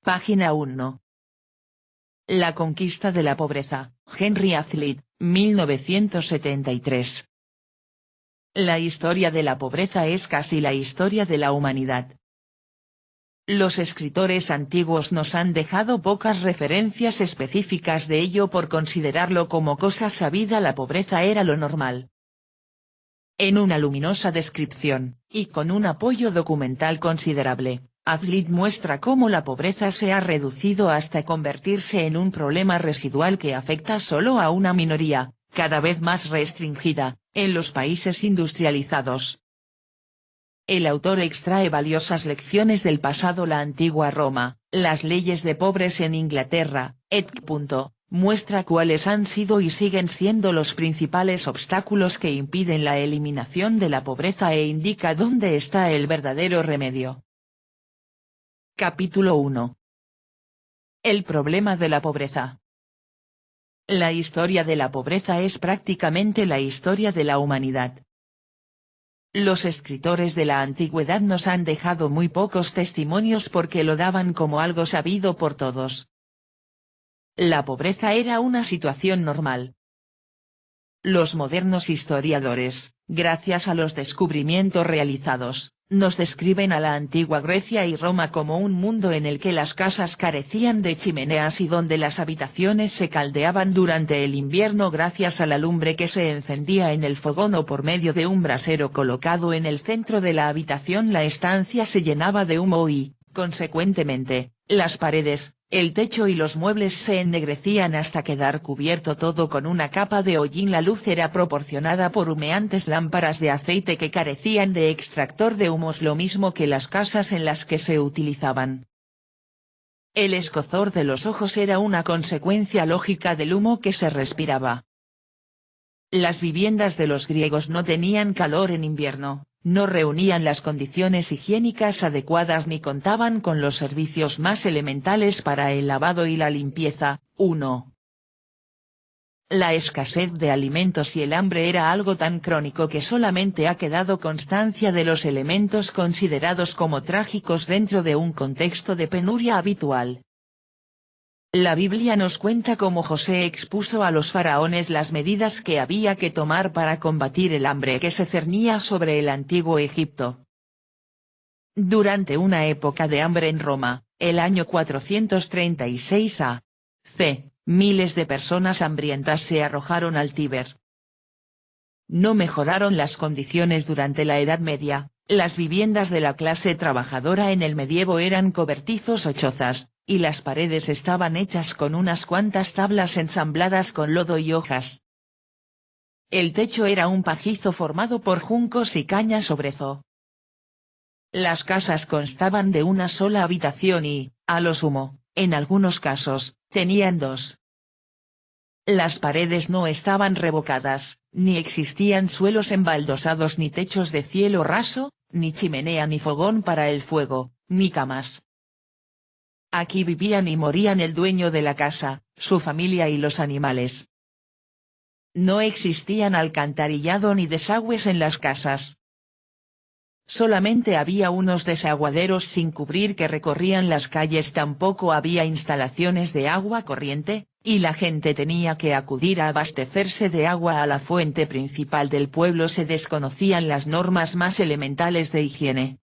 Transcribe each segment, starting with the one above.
Página 1. La conquista de la pobreza, Henry Hazlitt, 1973. La historia de la pobreza es casi la historia de la humanidad. Los escritores antiguos nos han dejado pocas referencias específicas de ello por considerarlo como cosa sabida. La pobreza era lo normal. En una luminosa descripción, y con un apoyo documental considerable, Hazlitt muestra cómo la pobreza se ha reducido hasta convertirse en un problema residual que afecta solo a una minoría, cada vez más restringida, en los países industrializados. El autor extrae valiosas lecciones del pasado. La antigua Roma, las leyes de pobres en Inglaterra, etc. Muestra cuáles han sido y siguen siendo los principales obstáculos que impiden la eliminación de la pobreza e indica dónde está el verdadero remedio. Capítulo 1. El problema de la pobreza. La historia de la pobreza es prácticamente la historia de la humanidad. Los escritores de la antigüedad nos han dejado muy pocos testimonios porque lo daban como algo sabido por todos. La pobreza era una situación normal. Los modernos historiadores, gracias a los descubrimientos realizados, nos describen a la antigua Grecia y Roma como un mundo en el que las casas carecían de chimeneas y donde las habitaciones se caldeaban durante el invierno gracias a la lumbre que se encendía en el fogón o por medio de un brasero colocado en el centro de la habitación. La estancia se llenaba de humo y, consecuentemente, las paredes, el techo y los muebles se ennegrecían hasta quedar cubierto todo con una capa de hollín. La luz era proporcionada por humeantes lámparas de aceite que carecían de extractor de humos, lo mismo que las casas en las que se utilizaban. El escozor de los ojos era una consecuencia lógica del humo que se respiraba. Las viviendas de los griegos no tenían calor en invierno, no reunían las condiciones higiénicas adecuadas ni contaban con los servicios más elementales para el lavado y la limpieza. 1. La escasez de alimentos y el hambre era algo tan crónico que solamente ha quedado constancia de los elementos considerados como trágicos dentro de un contexto de penuria habitual. La Biblia nos cuenta cómo José expuso a los faraones las medidas que había que tomar para combatir el hambre que se cernía sobre el antiguo Egipto. Durante una época de hambre en Roma, el año 436 a.C., miles de personas hambrientas se arrojaron al Tíber. No mejoraron las condiciones durante la Edad Media. Las viviendas de la clase trabajadora en el medievo eran cobertizos o chozas, y las paredes estaban hechas con unas cuantas tablas ensambladas con lodo y hojas. El techo era un pajizo formado por juncos y caña sobrezo. Las casas constaban de una sola habitación y, a lo sumo, en algunos casos, tenían dos. Las paredes no estaban revocadas, ni existían suelos embaldosados ni techos de cielo raso, ni chimenea ni fogón para el fuego, ni camas. Aquí vivían y morían el dueño de la casa, su familia y los animales. No existían alcantarillado ni desagües en las casas. Solamente había unos desaguaderos sin cubrir que recorrían las calles. Tampoco había instalaciones de agua corriente, y la gente tenía que acudir a abastecerse de agua a la fuente principal del pueblo. Se desconocían las normas más elementales de higiene.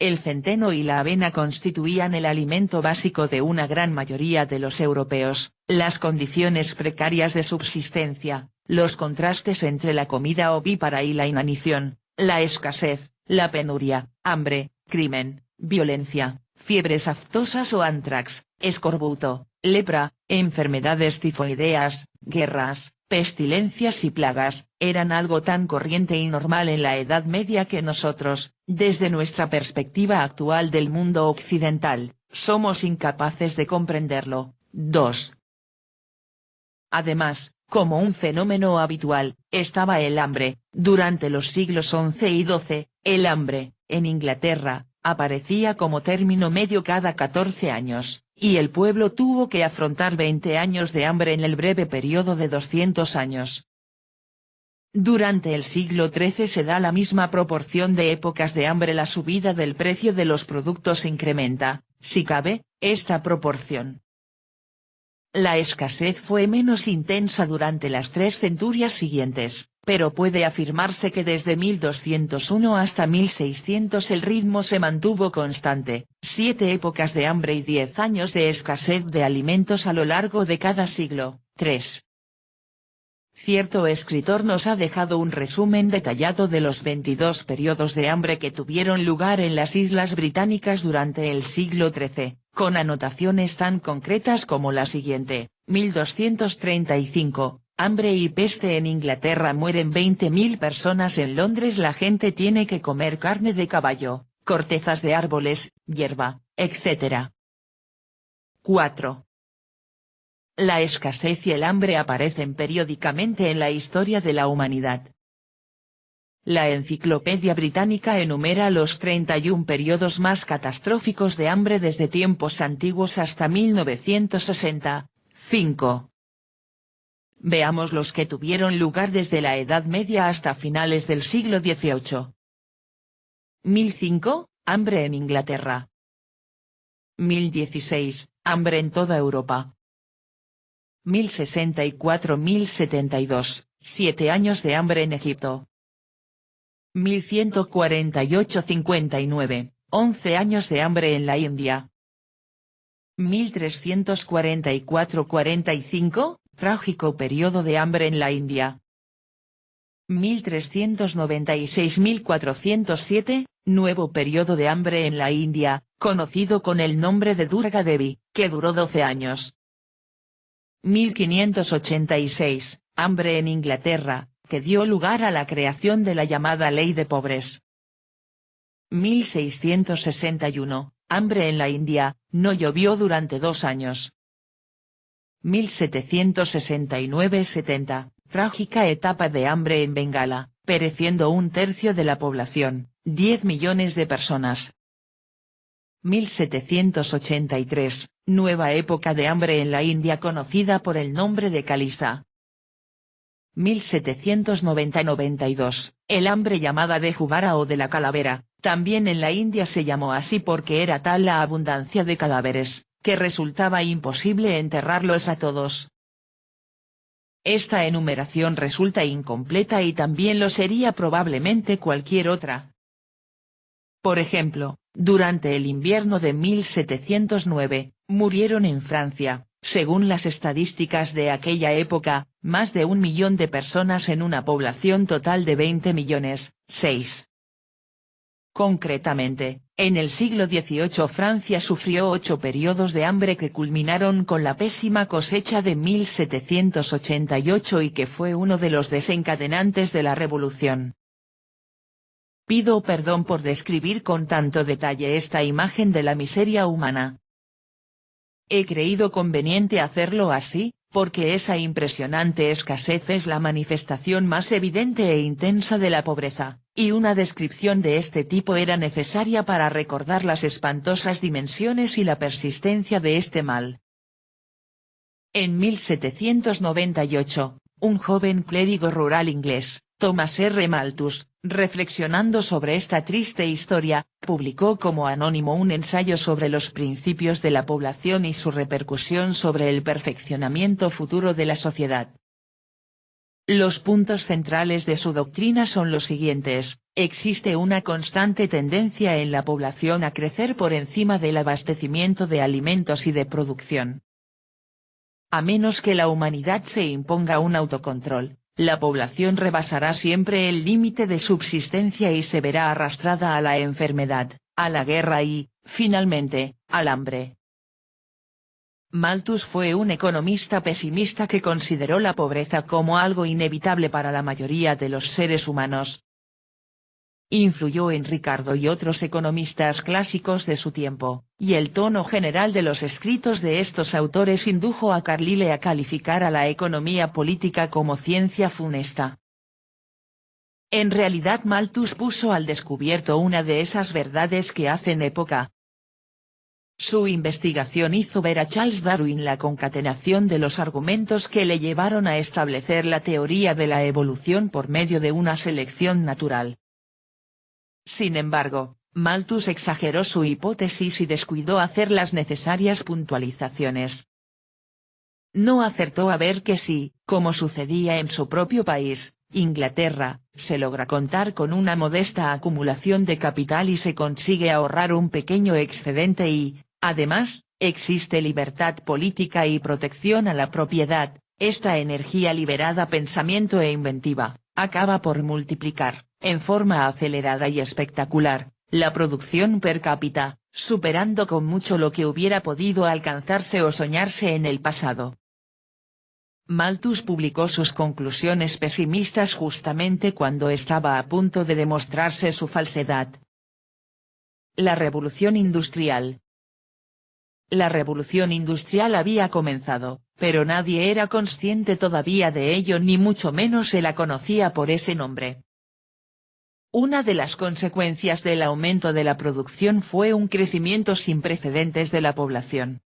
El centeno y la avena constituían el alimento básico de una gran mayoría de los europeos. Las condiciones precarias de subsistencia, los contrastes entre la comida ovípara y la inanición, la escasez, la penuria, hambre, crimen, violencia, fiebres aftosas o antrax, escorbuto, lepra, enfermedades tifoideas, guerras, pestilencias y plagas, eran algo tan corriente y normal en la Edad Media que nosotros, desde nuestra perspectiva actual del mundo occidental, somos incapaces de comprenderlo. 2. Además, como un fenómeno habitual, estaba el hambre. Durante los siglos XI y XII, el hambre, en Inglaterra, aparecía como término medio cada 14 años, y el pueblo tuvo que afrontar 20 años de hambre en el breve periodo de 200 años. Durante el siglo XIII se da la misma proporción de épocas de hambre. La subida del precio de los productos incrementa, si cabe, esta proporción. La escasez fue menos intensa durante las 3 centurias siguientes, pero puede afirmarse que desde 1201 hasta 1600 el ritmo se mantuvo constante, 7 épocas de hambre y 10 años de escasez de alimentos a lo largo de cada siglo. 3. Cierto escritor nos ha dejado un resumen detallado de los 22 periodos de hambre que tuvieron lugar en las Islas Británicas durante el siglo XIII, con anotaciones tan concretas como la siguiente: 1235, hambre y peste en Inglaterra, mueren 20.000 personas. En Londres la gente tiene que comer carne de caballo, cortezas de árboles, hierba, etc. 4. La escasez y el hambre aparecen periódicamente en la historia de la humanidad. La Enciclopedia Británica enumera los 31 periodos más catastróficos de hambre desde tiempos antiguos hasta 1960. 5. Veamos los que tuvieron lugar desde la Edad Media hasta finales del siglo XVIII. 1005, hambre en Inglaterra. 1016, hambre en toda Europa. 1064-1072, 7 años de hambre en Egipto. 1148-59, 11 años de hambre en la India. 1344-45, trágico periodo de hambre en la India. 1396-1407, nuevo periodo de hambre en la India, conocido con el nombre de Durga Devi, que duró 12 años. 1586, hambre en Inglaterra, que dio lugar a la creación de la llamada Ley de Pobres. 1661, hambre en la India, no llovió durante 2 años. 1769-70, trágica etapa de hambre en Bengala, pereciendo 1/3 de la población, 10 millones de personas. 1783, nueva época de hambre en la India conocida por el nombre de Kalisa. 1790-92, el hambre llamada de Jubara o de la calavera, también en la India se llamó así porque era tal la abundancia de cadáveres, que resultaba imposible enterrarlos a todos. Esta enumeración resulta incompleta y también lo sería probablemente cualquier otra. Por ejemplo, durante el invierno de 1709, murieron en Francia, según las estadísticas de aquella época, más de 1 millón de personas en una población total de 20 millones. 6. Concretamente, en el siglo XVIII Francia sufrió 8 periodos de hambre que culminaron con la pésima cosecha de 1788 y que fue uno de los desencadenantes de la Revolución. Pido perdón por describir con tanto detalle esta imagen de la miseria humana. He creído conveniente hacerlo así, porque esa impresionante escasez es la manifestación más evidente e intensa de la pobreza, y una descripción de este tipo era necesaria para recordar las espantosas dimensiones y la persistencia de este mal. En 1798, un joven clérigo rural inglés, Thomas R. Malthus, reflexionando sobre esta triste historia, publicó como anónimo un ensayo sobre los principios de la población y su repercusión sobre el perfeccionamiento futuro de la sociedad. Los puntos centrales de su doctrina son los siguientes: existe una constante tendencia en la población a crecer por encima del abastecimiento de alimentos y de producción. A menos que la humanidad se imponga un autocontrol, la población rebasará siempre el límite de subsistencia y se verá arrastrada a la enfermedad, a la guerra y, finalmente, al hambre. Malthus fue un economista pesimista que consideró la pobreza como algo inevitable para la mayoría de los seres humanos. Influyó en Ricardo y otros economistas clásicos de su tiempo, y el tono general de los escritos de estos autores indujo a Carlyle a calificar a la economía política como ciencia funesta. En realidad Malthus puso al descubierto una de esas verdades que hacen época. Su investigación hizo ver a Charles Darwin la concatenación de los argumentos que le llevaron a establecer la teoría de la evolución por medio de una selección natural. Sin embargo, Malthus exageró su hipótesis y descuidó hacer las necesarias puntualizaciones. No acertó a ver que si, como sucedía en su propio país, Inglaterra, se logra contar con una modesta acumulación de capital y se consigue ahorrar un pequeño excedente y, además, existe libertad política y protección a la propiedad, esta energía liberada, pensamiento e inventiva, acaba por multiplicar, en forma acelerada y espectacular, la producción per cápita, superando con mucho lo que hubiera podido alcanzarse o soñarse en el pasado. Malthus publicó sus conclusiones pesimistas justamente cuando estaba a punto de demostrarse su falsedad. La Revolución Industrial. La Revolución Industrial había comenzado, pero nadie era consciente todavía de ello ni mucho menos se la conocía por ese nombre. Una de las consecuencias del aumento de la producción fue un crecimiento sin precedentes de la población.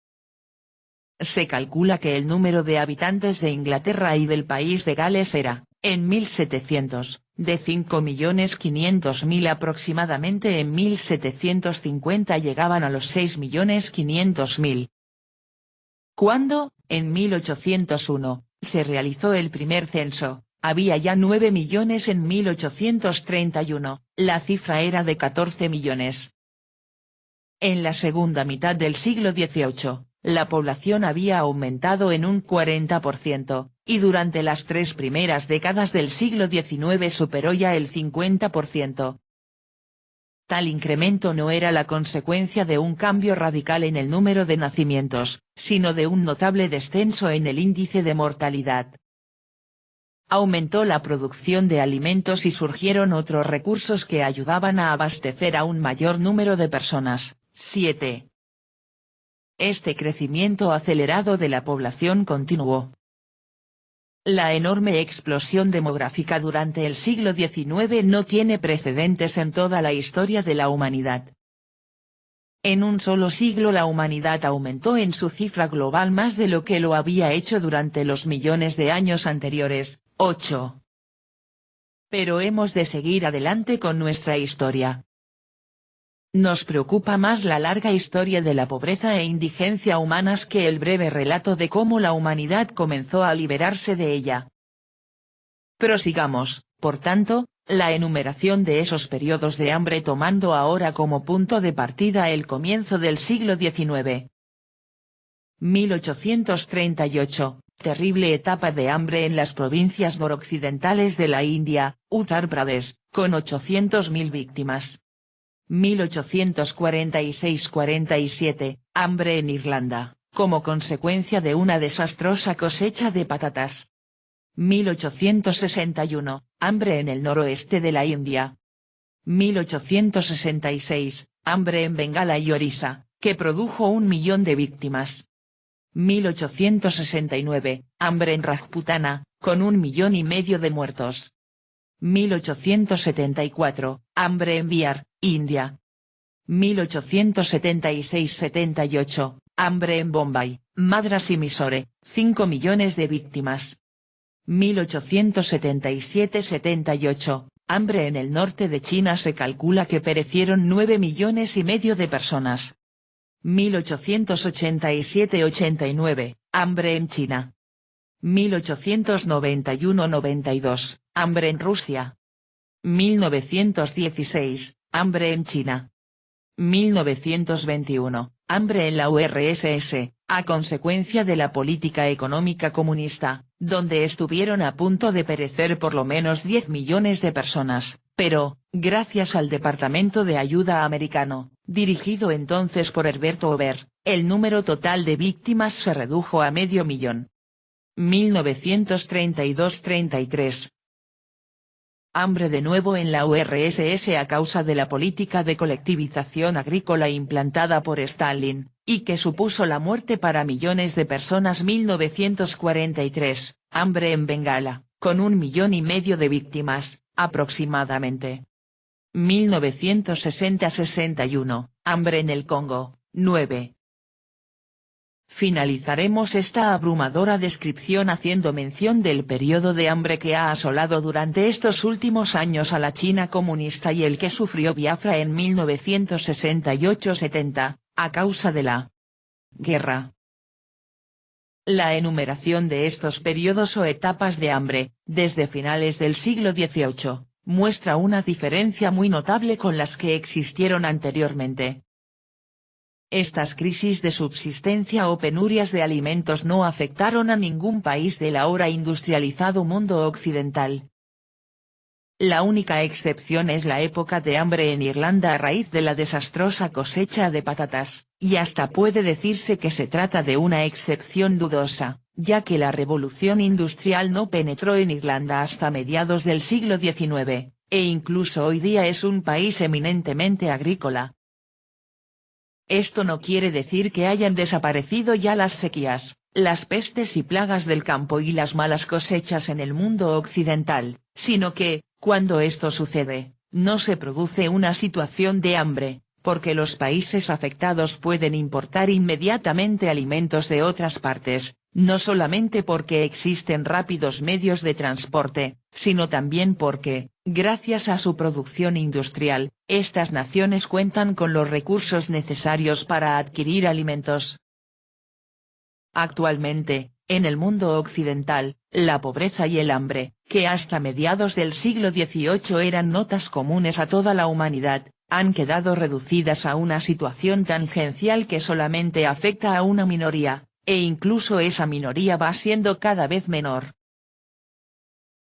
Se calcula que el número de habitantes de Inglaterra y del país de Gales era, en 1700, de 5.500.000 aproximadamente. En 1750 llegaban a los 6.500.000. Cuando, en 1801, se realizó el primer censo, había ya 9 millones. En 1831, la cifra era de 14 millones. En la segunda mitad del siglo XVIII, la población había aumentado en un 40%, y durante las 3 primeras décadas del siglo XIX superó ya el 50%. Tal incremento no era la consecuencia de un cambio radical en el número de nacimientos, sino de un notable descenso en el índice de mortalidad. Aumentó la producción de alimentos y surgieron otros recursos que ayudaban a abastecer a un mayor número de personas. 7. Este crecimiento acelerado de la población continuó. La enorme explosión demográfica durante el siglo XIX no tiene precedentes en toda la historia de la humanidad. En un solo siglo la humanidad aumentó en su cifra global más de lo que lo había hecho durante los millones de años anteriores. 8. Pero hemos de seguir adelante con nuestra historia. Nos preocupa más la larga historia de la pobreza e indigencia humanas que el breve relato de cómo la humanidad comenzó a liberarse de ella. Prosigamos, por tanto, la enumeración de esos periodos de hambre tomando ahora como punto de partida el comienzo del siglo XIX. 1838, terrible etapa de hambre en las provincias noroccidentales de la India, Uttar Pradesh, con 800.000 víctimas. 1846–47, hambre en Irlanda, como consecuencia de una desastrosa cosecha de patatas. 1861, hambre en el noroeste de la India. 1866, hambre en Bengala y Orissa, que produjo 1 millón de víctimas. 1869, hambre en Rajputana, con 1,5 millones de muertos. 1874, hambre en Bihar, India. 1876–78, hambre en Bombay, Madras y Mysore, 5 millones de víctimas. 1877–78, hambre en el norte de China, se calcula que perecieron 9,5 millones de personas. 1887–89, hambre en China. 1891–92, hambre en Rusia. 1916, hambre en China. 1921, hambre en la URSS, a consecuencia de la política económica comunista, donde estuvieron a punto de perecer por lo menos 10 millones de personas, pero, gracias al Departamento de Ayuda americano, dirigido entonces por Herbert Hoover, el número total de víctimas se redujo a medio millón. 1932–33. Hambre de nuevo en la URSS a causa de la política de colectivización agrícola implantada por Stalin, y que supuso la muerte para millones de personas. 1943, hambre en Bengala, con 1,5 millones de víctimas, aproximadamente. 1960–61, hambre en el Congo, 9. Finalizaremos esta abrumadora descripción haciendo mención del periodo de hambre que ha asolado durante estos últimos años a la China comunista y el que sufrió Biafra en 1968-70, a causa de la guerra. La enumeración de estos periodos o etapas de hambre, desde finales del siglo XVIII, muestra una diferencia muy notable con las que existieron anteriormente. Estas crisis de subsistencia o penurias de alimentos no afectaron a ningún país del ahora industrializado mundo occidental. La única excepción es la época de hambre en Irlanda a raíz de la desastrosa cosecha de patatas, y hasta puede decirse que se trata de una excepción dudosa, ya que la revolución industrial no penetró en Irlanda hasta mediados del siglo XIX, e incluso hoy día es un país eminentemente agrícola. Esto no quiere decir que hayan desaparecido ya las sequías, las pestes y plagas del campo y las malas cosechas en el mundo occidental, sino que, cuando esto sucede, no se produce una situación de hambre, porque los países afectados pueden importar inmediatamente alimentos de otras partes, no solamente porque existen rápidos medios de transporte, sino también porque, gracias a su producción industrial, estas naciones cuentan con los recursos necesarios para adquirir alimentos. Actualmente, en el mundo occidental, la pobreza y el hambre, que hasta mediados del siglo XVIII eran notas comunes a toda la humanidad, han quedado reducidas a una situación tangencial que solamente afecta a una minoría, e incluso esa minoría va siendo cada vez menor.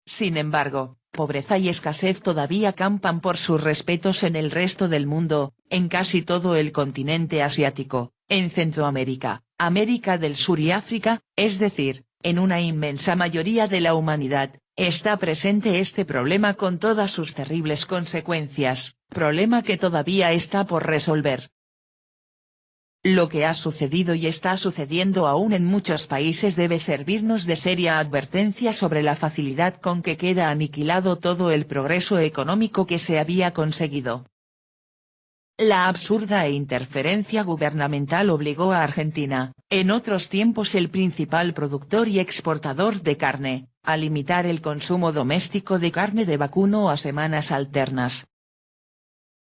Sin embargo, pobreza y escasez todavía campan por sus respetos en el resto del mundo, en casi todo el continente asiático, en Centroamérica, América del Sur y África, es decir, en una inmensa mayoría de la humanidad, está presente este problema con todas sus terribles consecuencias, problema que todavía está por resolver. Lo que ha sucedido y está sucediendo aún en muchos países debe servirnos de seria advertencia sobre la facilidad con que queda aniquilado todo el progreso económico que se había conseguido. La absurda interferencia gubernamental obligó a Argentina, en otros tiempos el principal productor y exportador de carne, a limitar el consumo doméstico de carne de vacuno a semanas alternas.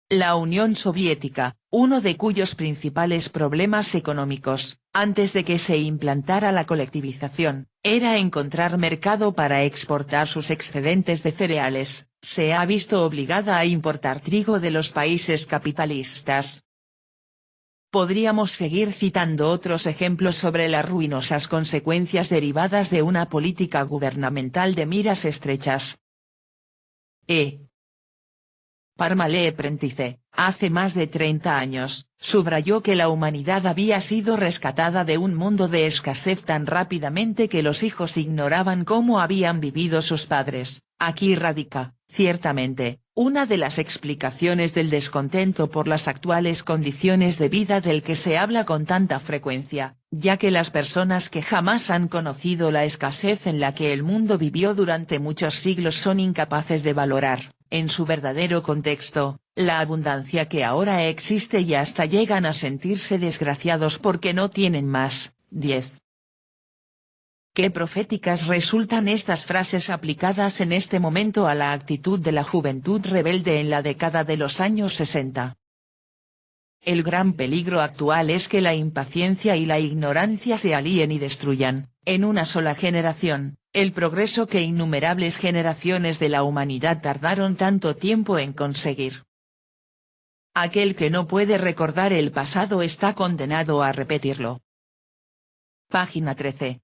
La Unión Soviética, uno de cuyos principales problemas económicos, antes de que se implantara la colectivización, era encontrar mercado para exportar sus excedentes de cereales, se ha visto obligada a importar trigo de los países capitalistas. Podríamos seguir citando otros ejemplos sobre las ruinosas consecuencias derivadas de una política gubernamental de miras estrechas. Parmalee Prentice, hace más de 30 años, subrayó que la humanidad había sido rescatada de un mundo de escasez tan rápidamente que los hijos ignoraban cómo habían vivido sus padres. Aquí radica, ciertamente, una de las explicaciones del descontento por las actuales condiciones de vida del que se habla con tanta frecuencia, ya que las personas que jamás han conocido la escasez en la que el mundo vivió durante muchos siglos son incapaces de valorar, en su verdadero contexto, la abundancia que ahora existe y hasta llegan a sentirse desgraciados porque no tienen más. 10. Qué proféticas resultan estas frases aplicadas en este momento a la actitud de la juventud rebelde en la década de los años 60. El gran peligro actual es que la impaciencia y la ignorancia se alíen y destruyan, en una sola generación, el progreso que innumerables generaciones de la humanidad tardaron tanto tiempo en conseguir. Aquel que no puede recordar el pasado está condenado a repetirlo. Página 13.